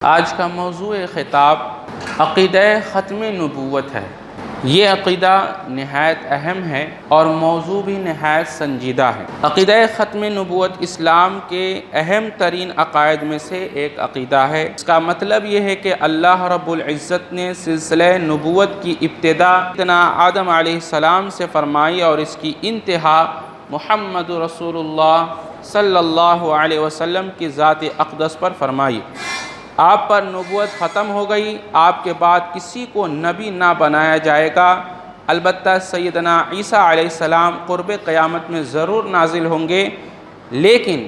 آج کا موضوع خطاب عقیدہ ختم نبوت ہے۔ یہ عقیدہ نہایت اہم ہے اور موضوع بھی نہایت سنجیدہ ہے۔ عقیدہ ختم نبوت اسلام کے اہم ترین عقائد میں سے ایک عقیدہ ہے۔ اس کا مطلب یہ ہے کہ اللہ رب العزت نے سلسلہ نبوت کی ابتدا آدم علیہ السلام سے فرمائی اور اس کی انتہا محمد رسول اللہ صلی اللہ علیہ وسلم کی ذات اقدس پر فرمائی۔ آپ پر نبوت ختم ہو گئی، آپ کے بعد کسی کو نبی نہ بنایا جائے گا، البتہ سیدنا عیسیٰ علیہ السلام قرب قیامت میں ضرور نازل ہوں گے، لیکن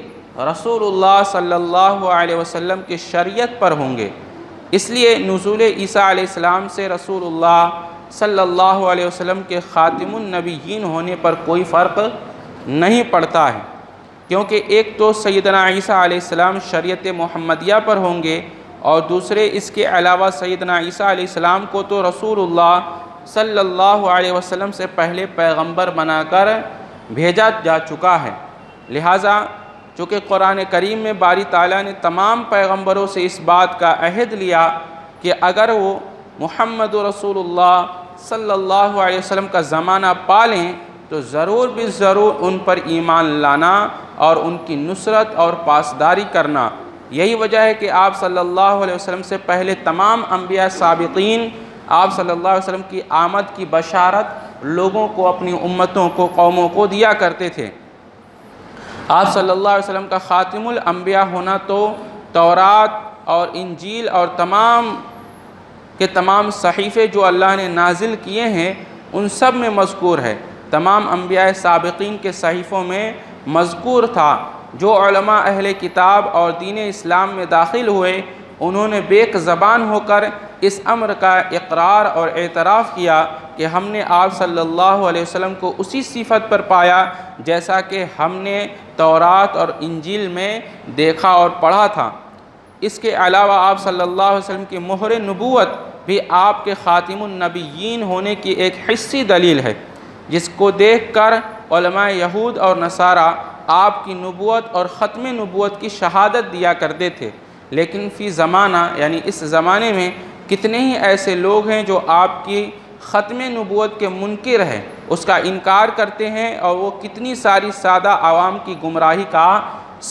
رسول اللہ صلی اللہ علیہ وسلم کی شریعت پر ہوں گے۔ اس لیے نزول عیسیٰ علیہ السلام سے رسول اللہ صلی اللہ علیہ وسلم کے خاتم النبیین ہونے پر کوئی فرق نہیں پڑتا ہے، کیونکہ ایک تو سیدنا عیسیٰ علیہ السلام شریعت محمدیہ پر ہوں گے اور دوسرے اس کے علاوہ سیدنا عیسیٰ علیہ السلام کو تو رسول اللہ صلی اللہ علیہ وسلم سے پہلے پیغمبر بنا کر بھیجا جا چکا ہے۔ لہٰذا چونکہ قرآن کریم میں باری تعالیٰ نے تمام پیغمبروں سے اس بات کا عہد لیا کہ اگر وہ محمد رسول اللہ صلی اللہ علیہ وسلم کا زمانہ پالیں تو ضرور بھی ضرور ان پر ایمان لانا اور ان کی نصرت اور پاسداری کرنا۔ یہی وجہ ہے کہ آپ صلی اللہ علیہ وسلم سے پہلے تمام انبیاء سابقین آپ صلی اللہ علیہ وسلم کی آمد کی بشارت لوگوں کو، اپنی امتوں کو، قوموں کو دیا کرتے تھے۔ آپ صلی اللہ علیہ وسلم کا خاتم الانبیاء ہونا تو تورات اور انجیل اور تمام کے تمام صحیفے جو اللہ نے نازل کیے ہیں ان سب میں مذکور ہے۔ تمام انبیاء سابقین کے صحیفوں میں مذکور تھا۔ جو علماء اہل کتاب اور دین اسلام میں داخل ہوئے انہوں نے بیک زبان ہو کر اس امر کا اقرار اور اعتراف کیا کہ ہم نے آپ صلی اللہ علیہ وسلم کو اسی صفت پر پایا جیسا کہ ہم نے تورات اور انجیل میں دیکھا اور پڑھا تھا۔ اس کے علاوہ آپ صلی اللہ علیہ وسلم کی مہر نبوت بھی آپ کے خاتم النبیین ہونے کی ایک حسی دلیل ہے، جس کو دیکھ کر علماء یہود اور نصارہ آپ کی نبوت اور ختم نبوت کی شہادت دیا کرتے تھے۔ لیکن فی زمانہ یعنی اس زمانے میں کتنے ہی ایسے لوگ ہیں جو آپ کی ختم نبوت کے منکر ہیں، اس کا انکار کرتے ہیں اور وہ کتنی ساری سادہ عوام کی گمراہی کا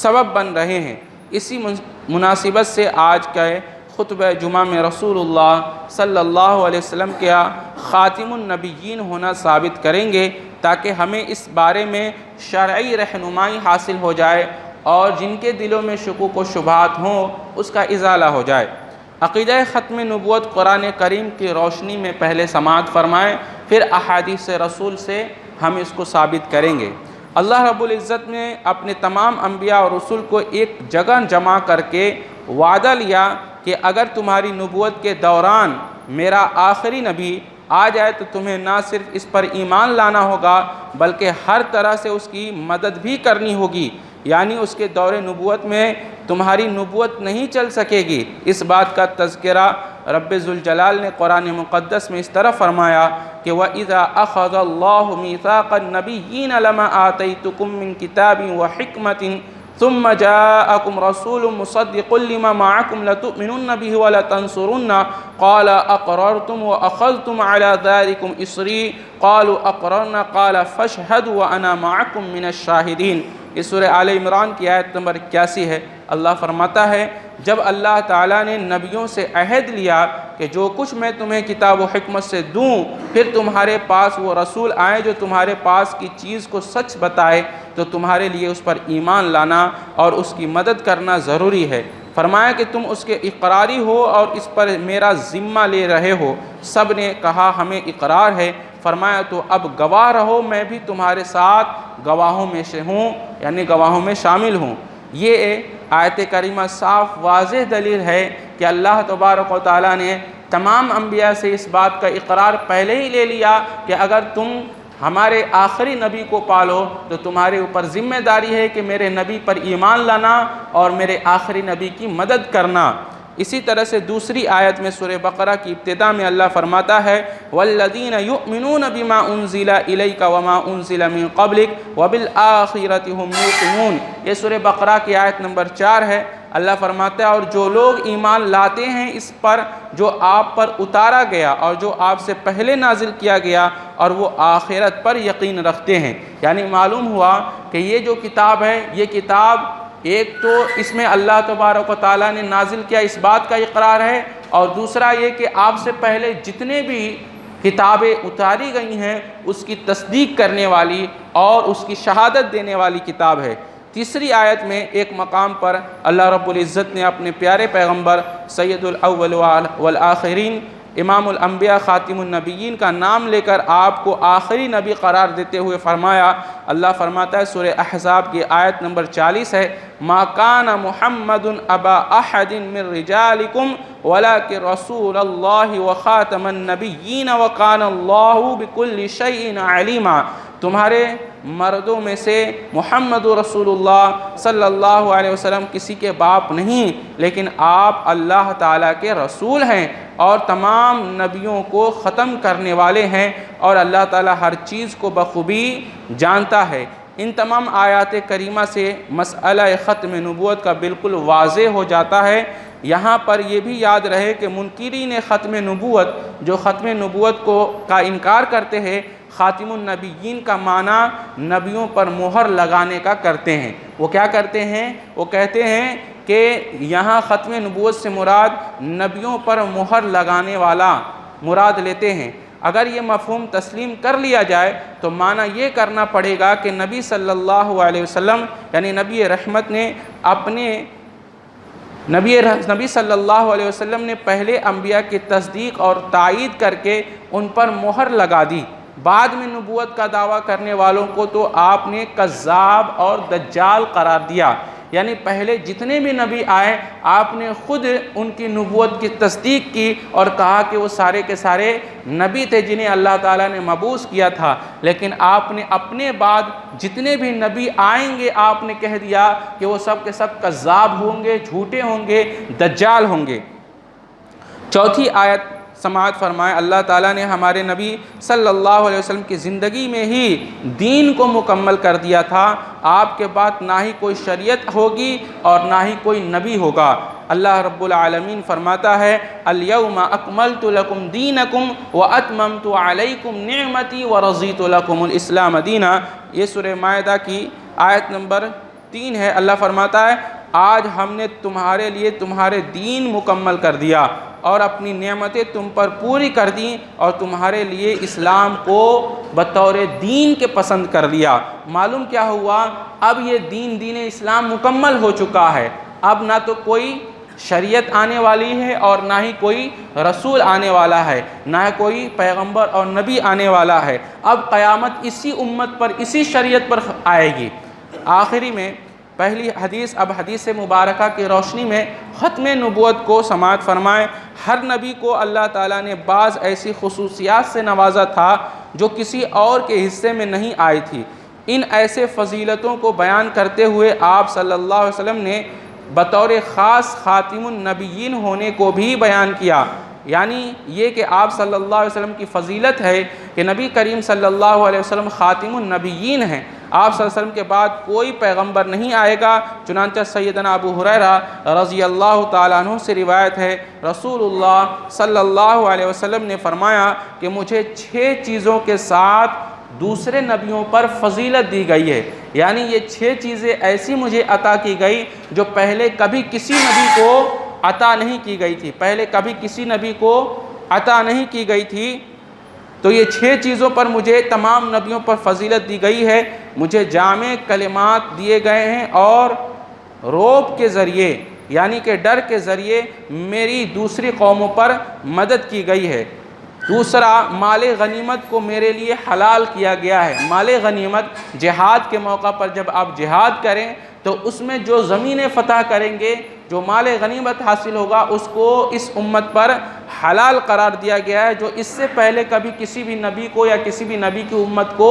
سبب بن رہے ہیں۔ اسی مناسبت سے آج کے خطبہ جمعہ میں رسول اللہ صلی اللہ علیہ وسلم کا خاتم النبیین ہونا ثابت کریں گے تاکہ ہمیں اس بارے میں شرعی رہنمائی حاصل ہو جائے اور جن کے دلوں میں شکوک و شبہات ہوں اس کا ازالہ ہو جائے۔ عقیدہ ختم نبوت قرآن کریم کی روشنی میں پہلے سماعت فرمائیں، پھر احادیث رسول سے ہم اس کو ثابت کریں گے۔ اللہ رب العزت نے اپنے تمام انبیاء اور رسول کو ایک جگہ جمع کر کے وعدہ لیا کہ اگر تمہاری نبوت کے دوران میرا آخری نبی آ جائے تو تمہیں نہ صرف اس پر ایمان لانا ہوگا بلکہ ہر طرح سے اس کی مدد بھی کرنی ہوگی، یعنی اس کے دور نبوت میں تمہاری نبوت نہیں چل سکے گی۔ اس بات کا تذکرہ رب ذوالجلال نے قرآن مقدس میں اس طرح فرمایا کہ وَإِذَا أَخَذَ اللَّهُ مِيثَاقَ النَّبِيِّينَ لَمَا آتَيْتُكُم مِّن كِتَابٍ وَحِكْمَةٍ ثم جاءكم رسول مصدق لما معكم لتؤمنن به ولتنصرنه قال أقررتم وأخذتم على ذلكم إصري قالوا أقررنا قال فاشهدوا وأنا معكم من الشاهدين۔ یہ سورہ آل عمران کی آیت نمبر 81 ہے۔ اللہ فرماتا ہے جب اللہ تعالیٰ نے نبیوں سے عہد لیا کہ جو کچھ میں تمہیں کتاب و حکمت سے دوں پھر تمہارے پاس وہ رسول آئے جو تمہارے پاس کی چیز کو سچ بتائے تو تمہارے لیے اس پر ایمان لانا اور اس کی مدد کرنا ضروری ہے۔ فرمایا کہ تم اس کے اقراری ہو اور اس پر میرا ذمہ لے رہے ہو۔ سب نے کہا ہمیں اقرار ہے۔ فرمایا تو اب گواہ رہو، میں بھی تمہارے ساتھ گواہوں میں سے ہوں، یعنی گواہوں میں شامل ہوں۔ یہ آیت کریمہ صاف واضح دلیل ہے کہ اللہ تبارک و تعالیٰ نے تمام انبیاء سے اس بات کا اقرار پہلے ہی لے لیا کہ اگر تم ہمارے آخری نبی کو پالو تو تمہارے اوپر ذمہ داری ہے کہ میرے نبی پر ایمان لانا اور میرے آخری نبی کی مدد کرنا۔ اسی طرح سے دوسری آیت میں سورہ بقرہ کی ابتدا میں اللہ فرماتا ہے وَالَّذِينَ يُؤْمِنُونَ بِمَا أُنزِلَ إِلَيْكَ وَمَا أُنزِلَ مِن قَبْلِكَ وَبِالْآخِرَةِ هُمْ يُوقِنُونَ۔ یہ سورہ بقرہ کی آیت نمبر 4 ہے۔ اللہ فرماتا ہے اور جو لوگ ایمان لاتے ہیں اس پر جو آپ پر اتارا گیا اور جو آپ سے پہلے نازل کیا گیا اور وہ آخرت پر یقین رکھتے ہیں۔ یعنی معلوم ہوا کہ یہ جو کتاب ہے یہ کتاب ایک تو اس میں اللہ تبارک و تعالیٰ نے نازل کیا اس بات کا اقرار ہے، اور دوسرا یہ کہ آپ سے پہلے جتنے بھی کتابیں اتاری گئی ہیں اس کی تصدیق کرنے والی اور اس کی شہادت دینے والی کتاب ہے۔ تیسری آیت میں ایک مقام پر اللہ رب العزت نے اپنے پیارے پیغمبر سید الاول والآخرین امام الانبیاء خاتم النبیین کا نام لے کر آپ کو آخری نبی قرار دیتے ہوئے فرمایا، اللہ فرماتا ہے سورہ احزاب کی آیت نمبر 40 ہے، ما کان محمد ابا احد من رجالکم ولکن رسول اللہ وخاتم النبیین وکان اللہ بکل شیء علیما۔ تمہارے مردوں میں سے محمد رسول اللہ صلی اللہ علیہ وسلم کسی کے باپ نہیں، لیکن آپ اللہ تعالیٰ کے رسول ہیں اور تمام نبیوں کو ختم کرنے والے ہیں، اور اللہ تعالیٰ ہر چیز کو بخوبی جانتا ہے۔ ان تمام آیات کریمہ سے مسئلہ ختم نبوت کا بالکل واضح ہو جاتا ہے۔ یہاں پر یہ بھی یاد رہے کہ منکرین ختم نبوت جو ختم نبوت کا انکار کرتے ہیں، خاتم النبیین کا معنی نبیوں پر مہر لگانے کا کرتے ہیں۔ وہ کیا کرتے ہیں؟ وہ کہتے ہیں کہ یہاں ختم نبوت سے مراد نبیوں پر مہر لگانے والا مراد لیتے ہیں۔ اگر یہ مفہوم تسلیم کر لیا جائے تو معنی یہ کرنا پڑے گا کہ نبی صلی اللہ علیہ وسلم یعنی نبی رحمت نے نبی صلی اللہ علیہ وسلم نے پہلے انبیاء کی تصدیق اور تائید کر کے ان پر مہر لگا دی، بعد میں نبوت کا دعویٰ کرنے والوں کو تو آپ نے کذاب اور دجال قرار دیا۔ یعنی پہلے جتنے بھی نبی آئے آپ نے خود ان کی نبوت کی تصدیق کی اور کہا کہ وہ سارے کے سارے نبی تھے جنہیں اللہ تعالیٰ نے مبعوث کیا تھا، لیکن آپ نے اپنے بعد جتنے بھی نبی آئیں گے آپ نے کہہ دیا کہ وہ سب کے سب کذاب ہوں گے، جھوٹے ہوں گے، دجال ہوں گے۔ چوتھی آیت سماعت فرمائے، اللہ تعالیٰ نے ہمارے نبی صلی اللہ علیہ وسلم کی زندگی میں ہی دین کو مکمل کر دیا تھا، آپ کے بعد نہ ہی کوئی شریعت ہوگی اور نہ ہی کوئی نبی ہوگا۔ اللہ رب العالمین فرماتا ہے، الیوم اکملت لکم دینکم واتممت علیکم نعمتی ورضیت لکم الاسلام دینا۔ یہ سورہ مائدہ کی آیت نمبر 3 ہے۔ اللہ فرماتا ہے، آج ہم نے تمہارے لیے تمہارے دین مکمل کر دیا اور اپنی نعمتیں تم پر پوری کر دیں اور تمہارے لیے اسلام کو بطور دین کے پسند کر لیا۔ معلوم کیا ہوا؟ اب یہ دین اسلام مکمل ہو چکا ہے۔ اب نہ تو کوئی شریعت آنے والی ہے اور نہ ہی کوئی رسول آنے والا ہے، نہ کوئی پیغمبر اور نبی آنے والا ہے۔ اب قیامت اسی امت پر، اسی شریعت پر آئے گی۔ آخری میں پہلی حدیث، اب حدیث مبارکہ کی روشنی میں ختم نبوت کو سماعت فرمائیں۔ ہر نبی کو اللہ تعالیٰ نے بعض ایسی خصوصیات سے نوازا تھا جو کسی اور کے حصے میں نہیں آئی تھی۔ ان ایسے فضیلتوں کو بیان کرتے ہوئے آپ صلی اللہ علیہ وسلم نے بطور خاص خاتم النبیین ہونے کو بھی بیان کیا۔ یعنی یہ کہ آپ صلی اللہ علیہ وسلم کی فضیلت ہے کہ نبی کریم صلی اللہ علیہ وسلم خاتم النبیین ہیں، آپ صلی اللہ علیہ وسلم کے بعد کوئی پیغمبر نہیں آئے گا۔ چنانچہ سیدنا ابو ہریرہ رضی اللہ تعالیٰ عنہ سے روایت ہے، رسول اللہ صلی اللہ علیہ وسلم نے فرمایا کہ مجھے 6 چیزوں کے ساتھ دوسرے نبیوں پر فضیلت دی گئی ہے۔ یعنی یہ 6 چیزیں ایسی مجھے عطا کی گئی جو پہلے کبھی کسی نبی کو عطا نہیں کی گئی تھی، پہلے کبھی کسی نبی کو عطا نہیں کی گئی تھی۔ تو یہ 6 چیزوں پر مجھے تمام نبیوں پر فضیلت دی گئی ہے۔ مجھے جامع کلمات دیے گئے ہیں اور روب کے ذریعے یعنی کہ ڈر کے ذریعے میری دوسری قوموں پر مدد کی گئی ہے۔ دوسرا، مال غنیمت کو میرے لیے حلال کیا گیا ہے۔ مال غنیمت جہاد کے موقع پر جب آپ جہاد کریں تو اس میں جو زمینیں فتح کریں گے، جو مال غنیمت حاصل ہوگا، اس کو اس امت پر حلال قرار دیا گیا ہے، جو اس سے پہلے کبھی کسی بھی نبی کو یا کسی بھی نبی کی امت کو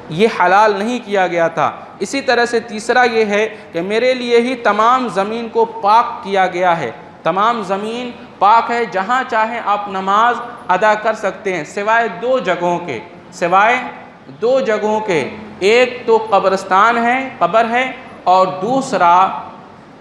یہ حلال نہیں کیا گیا تھا۔ اسی طرح سے تیسرا یہ ہے کہ میرے لیے ہی تمام زمین کو پاک کیا گیا ہے۔ تمام زمین پاک ہے، جہاں چاہیں آپ نماز ادا کر سکتے ہیں سوائے 2 جگہوں کے۔ ایک تو قبرستان ہے، قبر ہے، اور دوسرا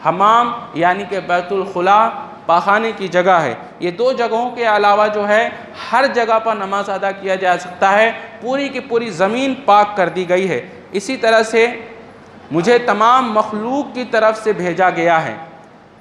حمام یعنی کہ بیت الخلا پاخانے کی جگہ ہے۔ یہ دو جگہوں کے علاوہ جو ہے ہر جگہ پر نماز ادا کیا جا سکتا ہے، پوری کی پوری زمین پاک کر دی گئی ہے۔ اسی طرح سے مجھے تمام مخلوق کی طرف سے بھیجا گیا ہے۔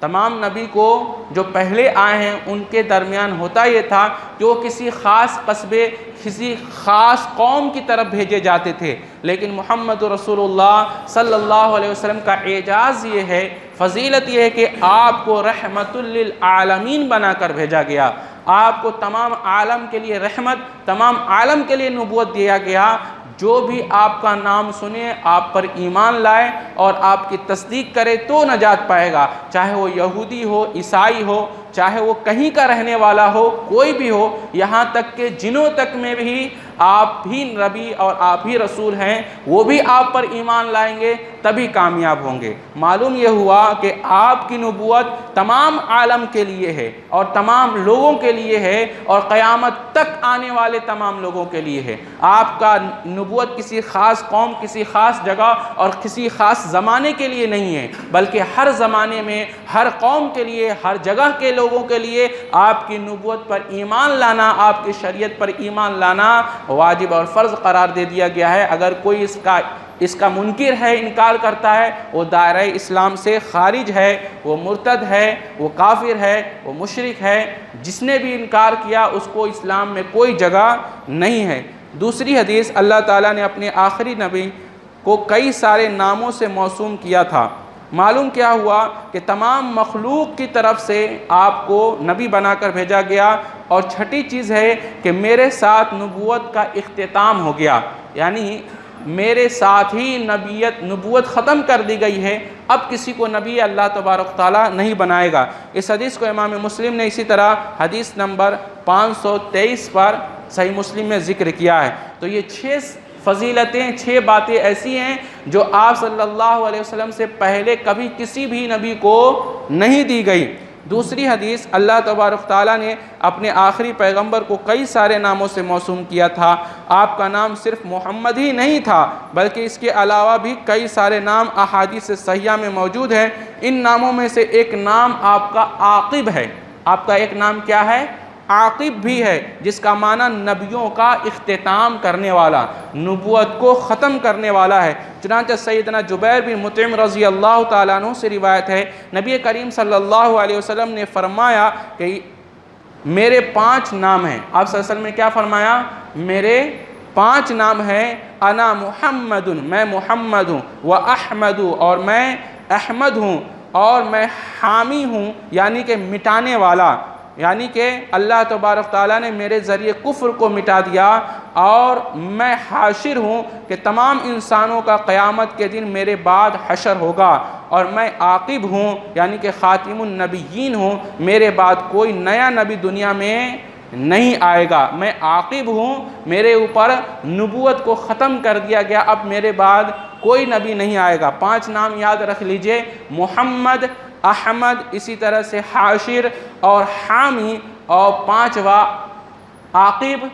تمام نبی کو جو پہلے آئے ہیں ان کے درمیان ہوتا یہ تھا کہ وہ کسی خاص قصبے، کسی خاص قوم کی طرف بھیجے جاتے تھے، لیکن محمد رسول اللہ صلی اللہ علیہ وسلم کا اعجاز یہ ہے، فضیلت یہ ہے کہ آپ کو رحمت للعالمین بنا کر بھیجا گیا۔ آپ کو تمام عالم کے لیے رحمت، تمام عالم کے لیے نبوت دیا گیا۔ جو بھی آپ کا نام سنے، آپ پر ایمان لائے اور آپ کی تصدیق کرے تو نجات پائے گا، چاہے وہ یہودی ہو، عیسائی ہو، چاہے وہ کہیں کا رہنے والا ہو، کوئی بھی ہو، یہاں تک کہ جنوں تک میں بھی آپ بھی نبی اور آپ ہی رسول ہیں، وہ بھی آپ پر ایمان لائیں گے تبھی کامیاب ہوں گے۔ معلوم یہ ہوا کہ آپ کی نبوت تمام عالم کے لیے ہے اور تمام لوگوں کے لیے ہے اور قیامت تک آنے والے تمام لوگوں کے لیے ہے۔ آپ کا نبوت کسی خاص قوم، کسی خاص جگہ اور کسی خاص زمانے کے لیے نہیں ہے، بلکہ ہر زمانے میں، ہر قوم کے لیے، ہر جگہ کے لوگوں کے لیے آپ کی نبوت پر ایمان لانا، آپ کی شریعت پر ایمان لانا واجب اور فرض قرار دے دیا گیا ہے۔ اگر کوئی اس کا منکر ہے، انکار کرتا ہے، وہ دائرہ اسلام سے خارج ہے، وہ مرتد ہے، وہ کافر ہے، وہ مشرک ہے۔ جس نے بھی انکار کیا اس کو اسلام میں کوئی جگہ نہیں ہے۔ دوسری حدیث، اللہ تعالیٰ نے اپنے آخری نبی کو کئی سارے ناموں سے موسوم کیا تھا۔ معلوم کیا ہوا کہ تمام مخلوق کی طرف سے آپ کو نبی بنا کر بھیجا گیا۔ اور چھٹی چیز ہے کہ میرے ساتھ نبوت کا اختتام ہو گیا، یعنی میرے ساتھ ہی نبوت ختم کر دی گئی ہے، اب کسی کو نبی اللہ تبارک تعالیٰ نہیں بنائے گا۔ اس حدیث کو امام مسلم نے اسی طرح حدیث نمبر 523 پر صحیح مسلم میں ذکر کیا ہے۔ تو یہ 6 فضیلتیں، 6 باتیں ایسی ہیں جو آپ صلی اللہ علیہ وسلم سے پہلے کبھی کسی بھی نبی کو نہیں دی گئی۔ دوسری حدیث، اللہ تبارک تعالیٰ نے اپنے آخری پیغمبر کو کئی سارے ناموں سے موسوم کیا تھا۔ آپ کا نام صرف محمد ہی نہیں تھا، بلکہ اس کے علاوہ بھی کئی سارے نام احادیث صحیحہ میں موجود ہیں۔ ان ناموں میں سے ایک نام آپ کا عاقب ہے۔ آپ کا ایک نام کیا ہے؟ عاقب بھی ہے، جس کا معنی نبیوں کا اختتام کرنے والا، نبوت کو ختم کرنے والا ہے۔ چنانچہ سیدنا جبیر بن مطعم رضی اللہ تعالیٰ عنہ سے روایت ہے، نبی کریم صلی اللہ علیہ وسلم نے فرمایا کہ میرے 5 نام ہیں۔ آپ صلی اللہ علیہ وسلم نے کیا فرمایا؟ میرے 5 نام ہیں، انا محمد، میں محمد ہوں، و احمد، اور میں احمد ہوں، اور میں حامی ہوں، یعنی کہ مٹانے والا، یعنی کہ اللہ تبارک تعالیٰ نے میرے ذریعے کفر کو مٹا دیا، اور میں حاشر ہوں کہ تمام انسانوں کا قیامت کے دن میرے بعد حشر ہوگا، اور میں عاقب ہوں یعنی کہ خاتم النبیین ہوں، میرے بعد کوئی نیا نبی دنیا میں نہیں آئے گا۔ میں عاقب ہوں، میرے اوپر نبوت کو ختم کر دیا گیا، اب میرے بعد کوئی نبی نہیں آئے گا۔ 5 نام یاد رکھ لیجئے، محمد، احمد، اسی طرح سے حاشر اور حامی، اور 5واں عاقب۔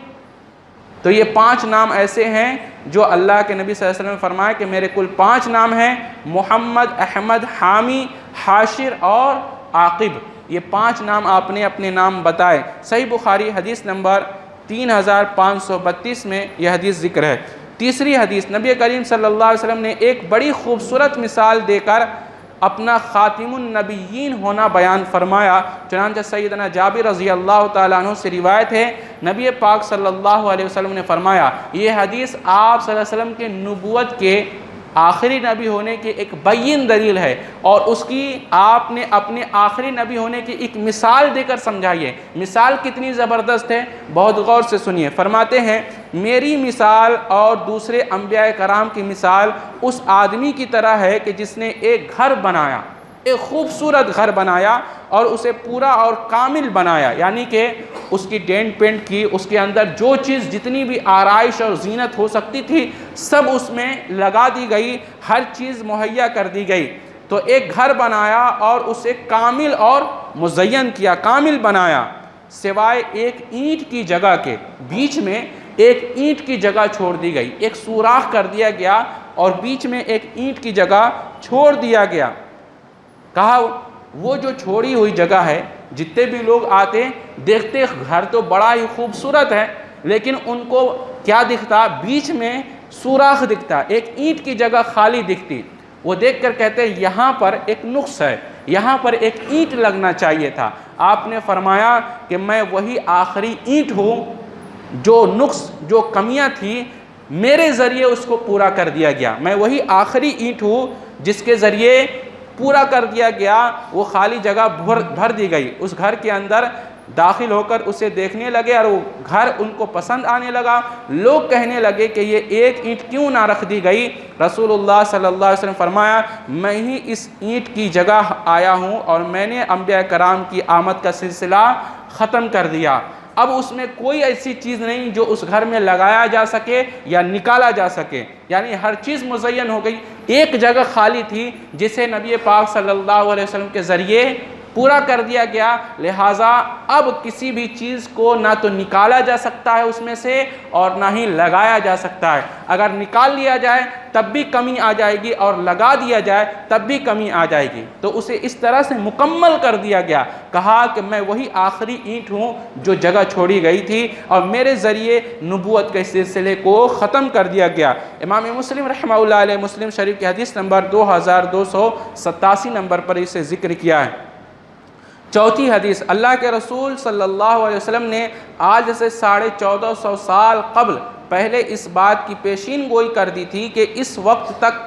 تو یہ 5 نام ایسے ہیں جو اللہ کے نبی صلی اللہ علیہ وسلم نے فرمایا کہ میرے کل 5 نام ہیں، محمد، احمد، حامی، حاشر اور عاقب۔ یہ 5 نام آپ نے اپنے نام بتائے۔ صحیح بخاری حدیث نمبر 3532 میں یہ حدیث ذکر ہے۔ تیسری حدیث، نبی کریم صلی اللہ علیہ وسلم نے ایک بڑی خوبصورت مثال دے کر اپنا خاتم النبیین ہونا بیان فرمایا۔ چنانچہ سیدنا جابر رضی اللہ تعالیٰ عنہ سے روایت ہے، نبی پاک صلی اللہ علیہ وسلم نے فرمایا، یہ حدیث آپ صلی اللہ علیہ وسلم کے نبوت کے آخری نبی ہونے کی ایک بین دلیل ہے، اور اس کی آپ نے اپنے آخری نبی ہونے کی ایک مثال دے کر سمجھائیے۔ مثال کتنی زبردست ہے، بہت غور سے سنیے۔ فرماتے ہیں، میری مثال اور دوسرے انبیاء کرام کی مثال اس آدمی کی طرح ہے کہ جس نے ایک گھر بنایا، ایک خوبصورت گھر بنایا اور اسے پورا اور کامل بنایا، یعنی کہ اس کی ڈینٹ پینٹ کی، اس کے اندر جو چیز جتنی بھی آرائش اور زینت ہو سکتی تھی سب اس میں لگا دی گئی، ہر چیز مہیا کر دی گئی۔ تو ایک گھر بنایا اور اسے کامل اور مزین کیا، کامل بنایا، سوائے ایک اینٹ کی جگہ کے، بیچ میں ایک اینٹ کی جگہ چھوڑ دی گئی، ایک سوراخ کر دیا گیا اور بیچ میں ایک اینٹ کی جگہ چھوڑ دیا گیا۔ کہا وہ جو چھوڑی ہوئی جگہ ہے، جتنے بھی لوگ آتے دیکھتے گھر تو بڑا ہی خوبصورت ہے، لیکن ان کو کیا دکھتا؟ بیچ میں سوراخ دکھتا، ایک اینٹ کی جگہ خالی دکھتی۔ وہ دیکھ کر کہتے یہاں پر ایک نقص ہے، یہاں پر ایک اینٹ لگنا چاہیے تھا۔ آپ نے فرمایا کہ میں وہی آخری اینٹ ہوں جو نقص، جو کمیاں تھی، میرے ذریعے اس کو پورا کر دیا گیا۔ میں وہی آخری اینٹ ہوں جس کے ذریعے پورا کر دیا گیا، وہ خالی جگہ بھر دی گئی۔ اس گھر کے اندر داخل ہو کر اسے دیکھنے لگے اور وہ گھر ان کو پسند آنے لگا۔ لوگ کہنے لگے کہ یہ ایک اینٹ کیوں نہ رکھ دی گئی؟ رسول اللہ صلی اللہ علیہ وسلم فرمایا میں ہی اس اینٹ کی جگہ آیا ہوں اور میں نے انبیاء کرام کی آمد کا سلسلہ ختم کر دیا۔ اب اس میں کوئی ایسی چیز نہیں جو اس گھر میں لگایا جا سکے یا نکالا جا سکے، یعنی ہر چیز مزین ہو گئی۔ ایک جگہ خالی تھی جسے نبی پاک صلی اللہ علیہ وسلم کے ذریعے پورا کر دیا گیا، لہٰذا اب کسی بھی چیز کو نہ تو نکالا جا سکتا ہے اس میں سے اور نہ ہی لگایا جا سکتا ہے۔ اگر نکال لیا جائے تب بھی کمی آ جائے گی اور لگا دیا جائے تب بھی کمی آ جائے گی، تو اسے اس طرح سے مکمل کر دیا گیا۔ کہا کہ میں وہی آخری اینٹ ہوں جو جگہ چھوڑی گئی تھی اور میرے ذریعے نبوت کے سلسلے کو ختم کر دیا گیا۔ امام مسلم رحمہ اللہ علیہ مسلم شریف کی حدیث نمبر 2287 نمبر پر اسے ذکر کیا ہے۔ چوتھی حدیث، اللہ کے رسول صلی اللہ علیہ وسلم نے آج سے 1450 سال قبل پہلے اس بات کی پیشین گوئی کر دی تھی کہ اس وقت تک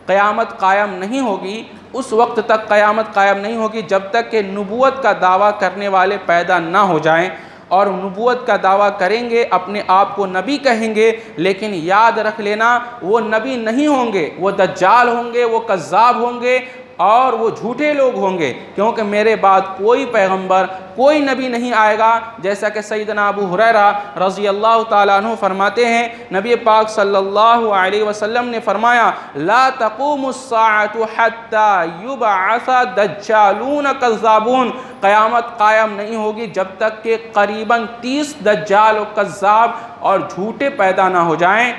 قیامت قائم نہیں ہوگی، اس وقت تک قیامت قائم نہیں ہوگی جب تک کہ نبوت کا دعویٰ کرنے والے پیدا نہ ہو جائیں، اور نبوت کا دعویٰ کریں گے، اپنے آپ کو نبی کہیں گے، لیکن یاد رکھ لینا وہ نبی نہیں ہوں گے، وہ دجال ہوں گے، وہ کذاب ہوں گے اور وہ جھوٹے لوگ ہوں گے، کیونکہ میرے بعد کوئی پیغمبر، کوئی نبی نہیں آئے گا۔ جیسا کہ سیدنا ابو ہریرہ رضی اللہ تعالیٰ عنہ فرماتے ہیں نبی پاک صلی اللہ علیہ وسلم نے فرمایا لا تقوم الساعة حتى يبعث دجالون کذابون، قیامت قائم نہیں ہوگی جب تک کہ قریباً 30 دجال و کذاب اور جھوٹے پیدا نہ ہو جائیں۔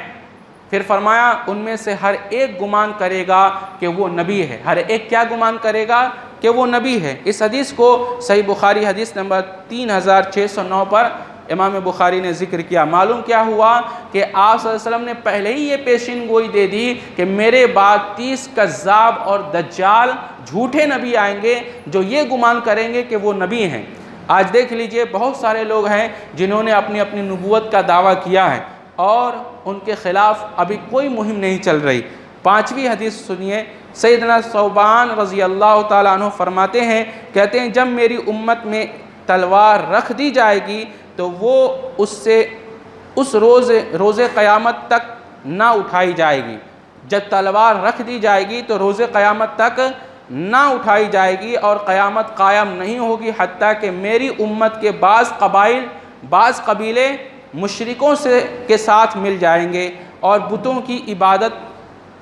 پھر فرمایا ان میں سے ہر ایک گمان کرے گا کہ وہ نبی ہے، ہر ایک کیا گمان کرے گا کہ وہ نبی ہے۔ اس حدیث کو صحیح بخاری حدیث نمبر 3609 پر امام بخاری نے ذکر کیا۔ معلوم کیا ہوا کہ آپ صلی اللہ علیہ وسلم نے پہلے ہی یہ پیشین گوئی دے دی کہ میرے بعد 30 کذاب اور دجال جھوٹے نبی آئیں گے جو یہ گمان کریں گے کہ وہ نبی ہیں۔ آج دیکھ لیجئے بہت سارے لوگ ہیں جنہوں نے اپنی اپنی نبوت کا دعویٰ کیا ہے اور ان کے خلاف ابھی کوئی مہم نہیں چل رہی۔ پانچویں حدیث سنیے، سیدنا ثوبان رضی اللہ تعالیٰ عنہ فرماتے ہیں، کہتے ہیں جب میری امت میں تلوار رکھ دی جائے گی تو وہ اس روز قیامت تک نہ اٹھائی جائے گی۔ جب تلوار رکھ دی جائے گی تو روز قیامت تک نہ اٹھائی جائے گی اور قیامت قائم نہیں ہوگی حتیٰ کہ میری امت کے بعض قبیلے مشرکوں کے ساتھ مل جائیں گے اور بتوں کی عبادت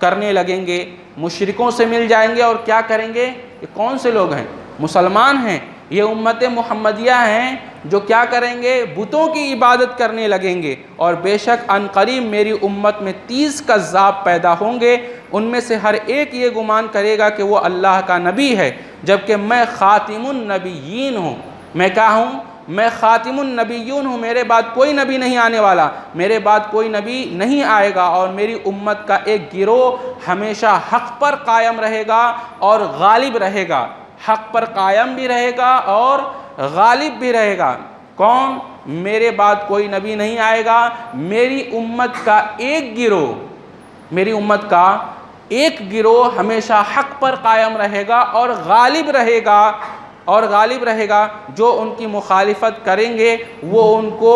کرنے لگیں گے۔ مشرکوں سے مل جائیں گے اور کیا کریں گے؟ یہ کون سے لوگ ہیں؟ مسلمان ہیں، یہ امت محمدیہ ہیں جو کیا کریں گے؟ بتوں کی عبادت کرنے لگیں گے۔ اور بے شک ان قریب میری امت میں 30 کذاب پیدا ہوں گے، ان میں سے ہر ایک یہ گمان کرے گا کہ وہ اللہ کا نبی ہے، جبکہ میں خاتم النبیین ہوں۔ میں کیا ہوں؟ میں خاتم النبیون ہوں، میرے بعد کوئی نبی نہیں آنے والا، میرے بعد کوئی نبی نہیں آئے گا، اور میری امت کا ایک گروہ ہمیشہ حق پر قائم رہے گا اور غالب رہے گا، حق پر قائم بھی رہے گا اور غالب بھی رہے گا۔ کون؟ میرے بعد کوئی نبی نہیں آئے گا، میری امت کا ایک گروہ ہمیشہ حق پر قائم رہے گا اور غالب رہے گا، جو ان کی مخالفت کریں گے وہ ان کو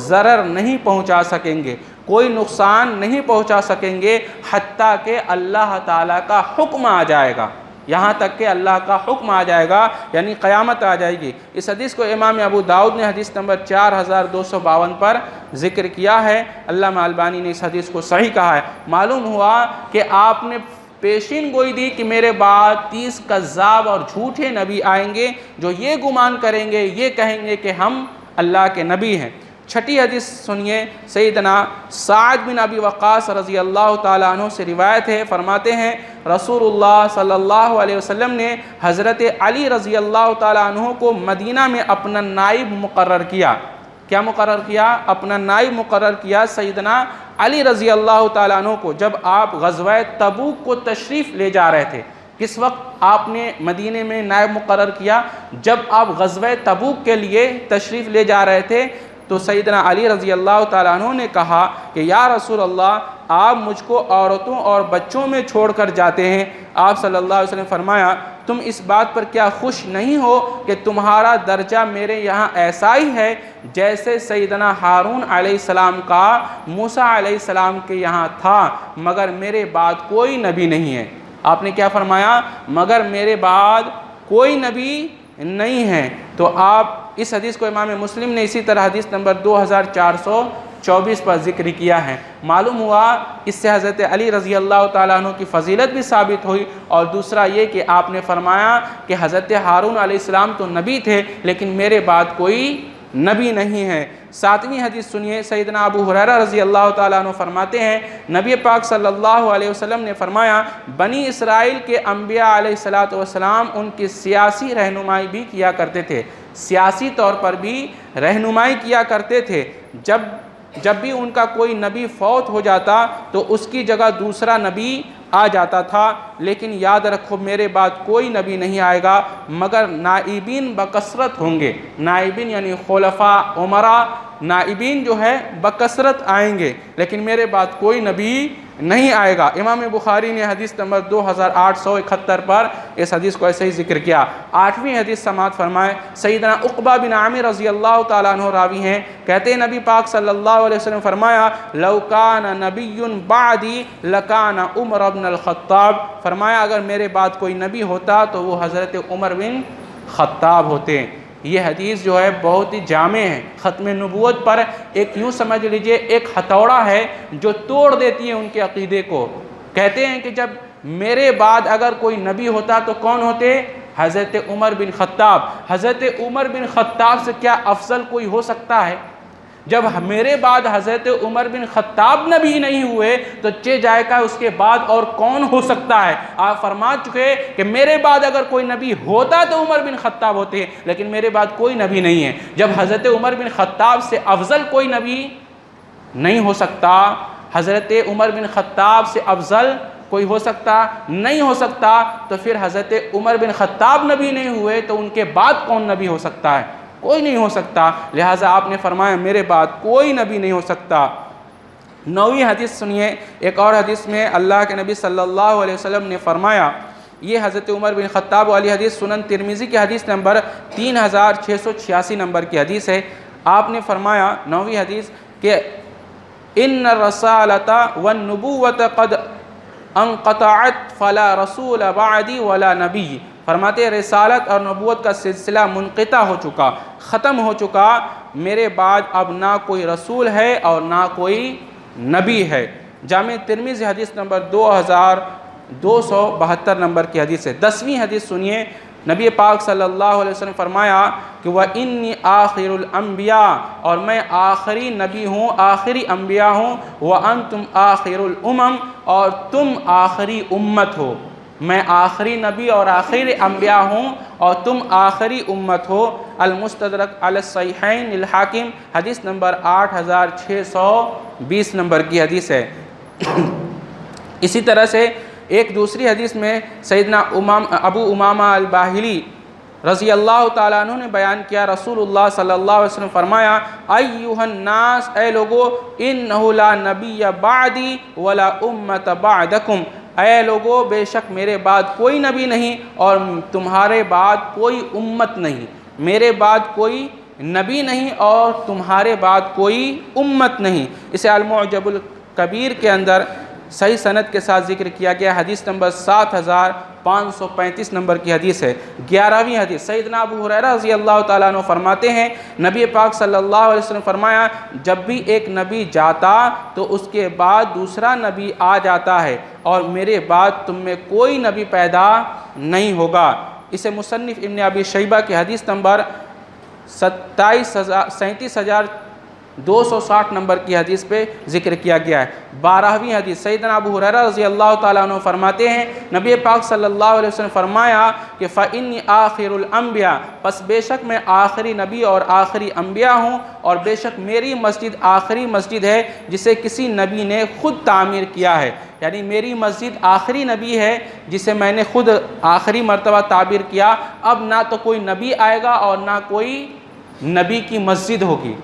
ضرر نہیں پہنچا سکیں گے، کوئی نقصان نہیں پہنچا سکیں گے حتیٰ کہ اللہ تعالیٰ کا حکم آ جائے گا، یہاں تک کہ اللہ کا حکم آ جائے گا، یعنی قیامت آ جائے گی۔ اس حدیث کو امام ابو داؤد نے حدیث نمبر 4252 پر ذکر کیا ہے۔ علامہ البانی نے اس حدیث کو صحیح کہا ہے۔ معلوم ہوا کہ آپ نے پیشین گوئی دی کہ میرے بعد 30 کذاب اور جھوٹے نبی آئیں گے جو یہ گمان کریں گے، یہ کہیں گے کہ ہم اللہ کے نبی ہیں۔ چھٹی حدیث سنیے، سیدنا سعد بن ابی وقاص رضی اللہ تعالیٰ عنہ سے روایت ہے، فرماتے ہیں رسول اللہ صلی اللہ علیہ وسلم نے حضرت علی رضی اللہ تعالیٰ عنہ کو مدینہ میں اپنا نائب مقرر کیا۔ کیا مقرر کیا؟ اپنا نائب مقرر کیا سیدنا علی رضی اللہ تعالیٰ عنہ کو، جب آپ غزوہ تبوک کو تشریف لے جا رہے تھے۔ کس وقت آپ نے مدینے میں نائب مقرر کیا؟ جب آپ غزوہ تبوک کے لیے تشریف لے جا رہے تھے، تو سیدنا علی رضی اللہ تعالیٰ عنہ نے کہا کہ یا رسول اللہ، آپ مجھ کو عورتوں اور بچوں میں چھوڑ کر جاتے ہیں۔ آپ صلی اللہ علیہ وسلم فرمایا، تم اس بات پر کیا خوش نہیں ہو کہ تمہارا درجہ میرے یہاں ایسا ہی ہے جیسے سیدنا ہارون علیہ السلام کا موسیٰ علیہ السلام کے یہاں تھا، مگر میرے بعد کوئی نبی نہیں ہے۔ آپ نے کیا فرمایا؟ مگر میرے بعد کوئی نبی نہیں ہے۔ تو آپ اس حدیث کو امام مسلم نے اسی طرح حدیث نمبر 2424 پر ذکر کیا ہے۔ معلوم ہوا اس سے حضرت علی رضی اللہ تعالیٰ عنہ کی فضیلت بھی ثابت ہوئی، اور دوسرا یہ کہ آپ نے فرمایا کہ حضرت ہارون علیہ السلام تو نبی تھے لیکن میرے بعد کوئی نبی نہیں ہے۔ ساتویں حدیث سنیے، سیدنا ابو ہریرہ رضی اللہ تعالیٰ عنہ فرماتے ہیں نبی پاک صلی اللہ علیہ وسلم نے فرمایا، بنی اسرائیل کے انبیاء علیہ السلام ان کی سیاسی رہنمائی بھی کیا کرتے تھے، سیاسی طور پر بھی رہنمائی کیا کرتے تھے۔ جب بھی ان کا کوئی نبی فوت ہو جاتا تو اس کی جگہ دوسرا نبی آ جاتا تھا، لیکن یاد رکھو میرے بعد کوئی نبی نہیں آئے گا مگر نائبین بکثرت ہوں گے۔ نائبین یعنی خلفاء عمراء، نائبین جو ہے بکثرت آئیں گے، لیکن میرے بعد کوئی نبی نہیں آئے گا۔ امام بخاری نے حدیث نمبر 2871 پر اس حدیث کو ایسے ہی ذکر کیا۔ آٹھویں حدیث سماعت فرمائے، سیدنا عقبہ بن عامر رضی اللہ تعالیٰ عنہ راوی ہیں، کہتے ہیں نبی پاک صلی اللہ علیہ وسلم فرمایا، لو کان نبی بعدی لکان عمر بن الخطاب، فرمایا اگر میرے بعد کوئی نبی ہوتا تو وہ حضرت عمر بن خطاب ہوتے ہیں۔ یہ حدیث جو ہے بہت ہی جامع ہے، ختم نبوت پر ایک یوں سمجھ لیجئے ایک ہتھوڑا ہے جو توڑ دیتی ہے ان کے عقیدے کو۔ کہتے ہیں کہ جب میرے بعد اگر کوئی نبی ہوتا تو کون ہوتے؟ حضرت عمر بن خطاب۔ حضرت عمر بن خطاب سے کیا افضل کوئی ہو سکتا ہے؟ جب میرے بعد حضرت عمر بن خطاب نبی نہیں ہوئے تو جائے گا اس کے بعد اور کون ہو سکتا ہے؟ آپ فرما چکے کہ میرے بعد اگر کوئی نبی ہوتا تو عمر بن خطاب ہوتے، لیکن میرے بعد کوئی نبی نہیں ہے۔ جب حضرت عمر بن خطاب سے افضل کوئی نبی نہیں ہو سکتا، حضرت عمر بن خطاب سے افضل کوئی ہو سکتا نہیں ہو سکتا، تو پھر حضرت عمر بن خطاب نبی نہیں ہوئے تو ان کے بعد کون نبی ہو سکتا ہے؟ کوئی نہیں ہو سکتا۔ لہٰذا آپ نے فرمایا میرے بعد کوئی نبی نہیں ہو سکتا۔ نویں حدیث سنیے، ایک اور حدیث میں اللہ کے نبی صلی اللہ علیہ وسلم نے فرمایا، یہ حضرت عمر بن خطاب والی حدیث سنن ترمذی کی حدیث نمبر 3686 نمبر کی حدیث ہے۔ آپ نے فرمایا نویں حدیث کہ ان الرسالۃ والنبوۃ قد انقطعت فلا رسول بعدی ولا نبی، فرماتے رسالت اور نبوت کا سلسلہ منقطع ہو چکا، ختم ہو چکا، میرے بعد اب نہ کوئی رسول ہے اور نہ کوئی نبی ہے۔ جامع ترمذی حدیث نمبر 2272 نمبر کی حدیث ہے۔ 10ویں حدیث سنیے، نبی پاک صلی اللہ علیہ وسلم فرمایا کہ وَإِنِّي آخِرُ الْأَنْبِيَاءِ، اور میں آخری نبی ہوں، آخری انبیاء ہوں، وَأَنْتُمْ آخِرُ الْأُمَمِ، اور تم آخری امت ہو۔ میں آخری نبی اور آخری انبیاء ہوں اور تم آخری امت ہو۔ المستدرک علی الصحیحین الحاکم حدیث نمبر 8620 نمبر کی حدیث ہے۔ اسی طرح سے ایک دوسری حدیث میں سیدنا ابو امامہ الباہلی رضی اللہ تعالیٰ عنہ نے بیان کیا، رسول اللہ صلی اللہ علیہ وسلم فرمایا، ایھا الناس، اے لوگو، انہ لا نبی بعدی ولا امت بعدکم، اے لوگو بے شک میرے بعد کوئی نبی نہیں اور تمہارے بعد کوئی امت نہیں، میرے بعد کوئی نبی نہیں اور تمہارے بعد کوئی امت نہیں۔ اسے المعجم الکبیر کے اندر صحیح سند کے ساتھ ذکر کیا گیا، حدیث نمبر 7535 نمبر کی حدیث ہے۔ 11ویں حدیث، سیدنا ابو ہریرہ رضی اللہ تعالیٰ عنہ فرماتے ہیں نبی پاک صلی اللہ علیہ وسلم فرمایا، جب بھی ایک نبی جاتا تو اس کے بعد دوسرا نبی آ جاتا ہے اور میرے بعد تم میں کوئی نبی پیدا نہیں ہوگا۔ اسے مصنف ابن ابی شیبہ کی حدیث نمبر 37000 260 نمبر کی حدیث پہ ذکر کیا گیا ہے۔ 12ویں حدیث سیدنا ابو ہریرہ رضی اللہ تعالیٰ عنہ فرماتے ہیں، نبی پاک صلی اللہ علیہ وسلم فرمایا کہ فَإِنِّي آخِرُ الْأَنْبِيَاءِ، پس بے شک میں آخری نبی اور آخری انبیاء ہوں، اور بے شک میری مسجد آخری مسجد ہے جسے کسی نبی نے خود تعمیر کیا ہے۔ یعنی میری مسجد آخری نبی ہے جسے میں نے خود آخری مرتبہ تعبیر کیا، اب نہ تو کوئی نبی آئے گا اور نہ کوئی نبی کی مسجد ہوگی۔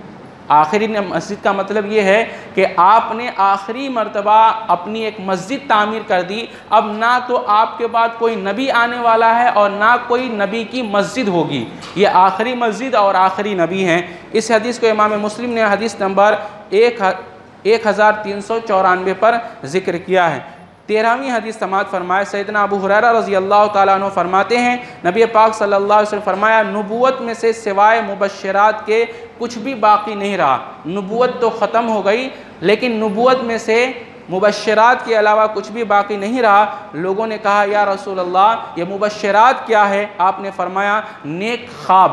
آخری مسجد کا مطلب یہ ہے کہ آپ نے آخری مرتبہ اپنی ایک مسجد تعمیر کر دی، اب نہ تو آپ کے بعد کوئی نبی آنے والا ہے اور نہ کوئی نبی کی مسجد ہوگی، یہ آخری مسجد اور آخری نبی ہیں۔ اس حدیث کو امام مسلم نے حدیث نمبر 1394 پر ذکر کیا ہے۔ 13ویں حدیث سماعت فرمائے، سیدنا ابو ہریرہ رضی اللہ تعالیٰ عنہ فرماتے ہیں، نبی پاک صلی اللہ علیہ وسلم فرمایا، نبوت میں سے سوائے مبشرات کے کچھ بھی باقی نہیں رہا۔ نبوت تو ختم ہو گئی، لیکن نبوت میں سے مبشرات کے علاوہ کچھ بھی باقی نہیں رہا۔ لوگوں نے کہا یا رسول اللہ یہ مبشرات کیا ہے؟ آپ نے فرمایا نیک خواب۔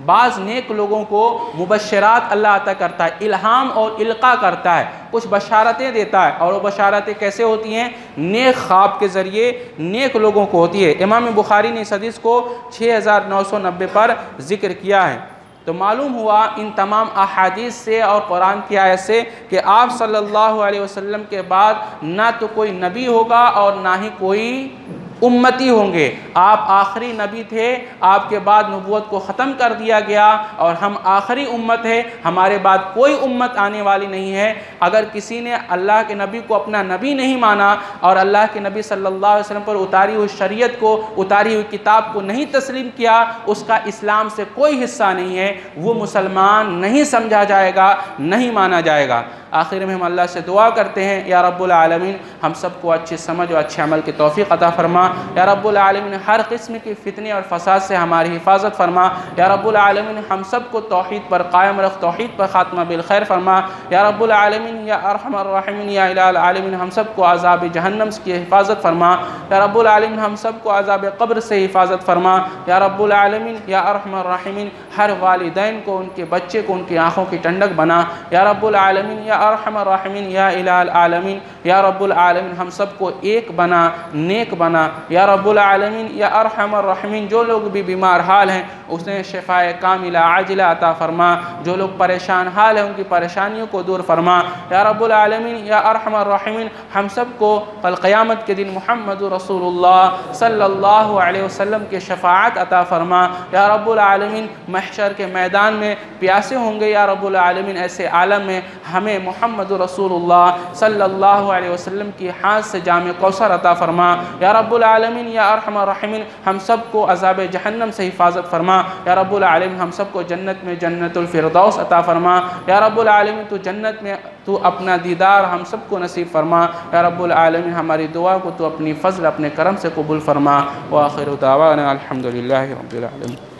بعض نیک لوگوں کو مبشرات اللہ عطا کرتا ہے، الہام اور القاء کرتا ہے، کچھ بشارتیں دیتا ہے، اور وہ بشارتیں کیسے ہوتی ہیں؟ نیک خواب کے ذریعے نیک لوگوں کو ہوتی ہے۔ امام بخاری نے اس حدیث کو 6990 پر ذکر کیا ہے۔ تو معلوم ہوا ان تمام احادیث سے اور قرآن کی آیت سے کہ آپ صلی اللہ علیہ وسلم کے بعد نہ تو کوئی نبی ہوگا اور نہ ہی کوئی امتی ہوں گے۔ آپ آخری نبی تھے، آپ کے بعد نبوت کو ختم کر دیا گیا، اور ہم آخری امت ہے، ہمارے بعد کوئی امت آنے والی نہیں ہے۔ اگر کسی نے اللہ کے نبی کو اپنا نبی نہیں مانا اور اللہ کے نبی صلی اللہ علیہ وسلم پر اتاری ہوئی شریعت کو، اتاری ہوئی کتاب کو نہیں تسلیم کیا، اس کا اسلام سے کوئی حصہ نہیں ہے، وہ مسلمان نہیں سمجھا جائے گا، نہیں مانا جائے گا۔ آخر میں ہم اللہ سے دعا کرتے ہیں، یا رب العالمین ہم سب کو اچھی سمجھ اور اچھے عمل کی توفیق عطا فرما۔ یا رب العالمین ہر قسم کی فتنے اور فساد سے ہماری حفاظت فرما۔ یا رب العالمین ہم سب کو توحید پر قائم رکھ، توحید پر خاتمہ بالخیر فرما۔ یا رب العالمین یا ارحم الراحمین یا الہ العالمین ہم سب کو عذاب جہنم کی حفاظت فرما۔ یا رب العالمین ہم سب کو عذاب قبر سے حفاظت فرما۔ یا رب العالمین یا ارحم الراحمین ہر والدین کو، ان کے بچے کو، ان کی آنکھوں کی ٹھنڈک بنا۔ یا رب العالمین یا ارحم الراحمین یا الہ العالمین یا رب العالمین ہم سب کو ایک بنا، نیک بنا۔ یا رب العالمین یا ارحم الراحمین جو لوگ بھی بیمار حال ہیں اسے شفاء کاملہ عاجلہ عطا فرما، جو لوگ پریشان حال ہیں ان کی پریشانیوں کو دور فرما۔ یا رب العالمین یا ارحم الراحمین ہم سب کو کل قیامت کے دن محمد رسول اللہ صلی اللہ علیہ وسلم کے شفاعت عطا فرما۔ یا رب العالمین محشر کے میدان میں پیاسے ہوں گے، یا رب العالمین ایسے عالم میں ہمیں محمد رسول اللہ صلی اللہ علیہ وسلم کی حوض سے جام کوثر عطا فرما۔ یا رب العالمین یا ارحم الراحمین ہم سب کو عذاب جہنم سے حفاظت فرما۔ یا رب العالمین ہم سب کو جنت میں جنت الفردوس عطا فرما۔ یا رب العالمین تو جنت میں تو اپنا دیدار ہم سب کو نصیب فرما۔ یا رب العالمین ہماری دعا کو تو اپنی فضل، اپنے کرم سے قبول فرما۔ وآخر دعوانا الحمدللہ رب العالمین۔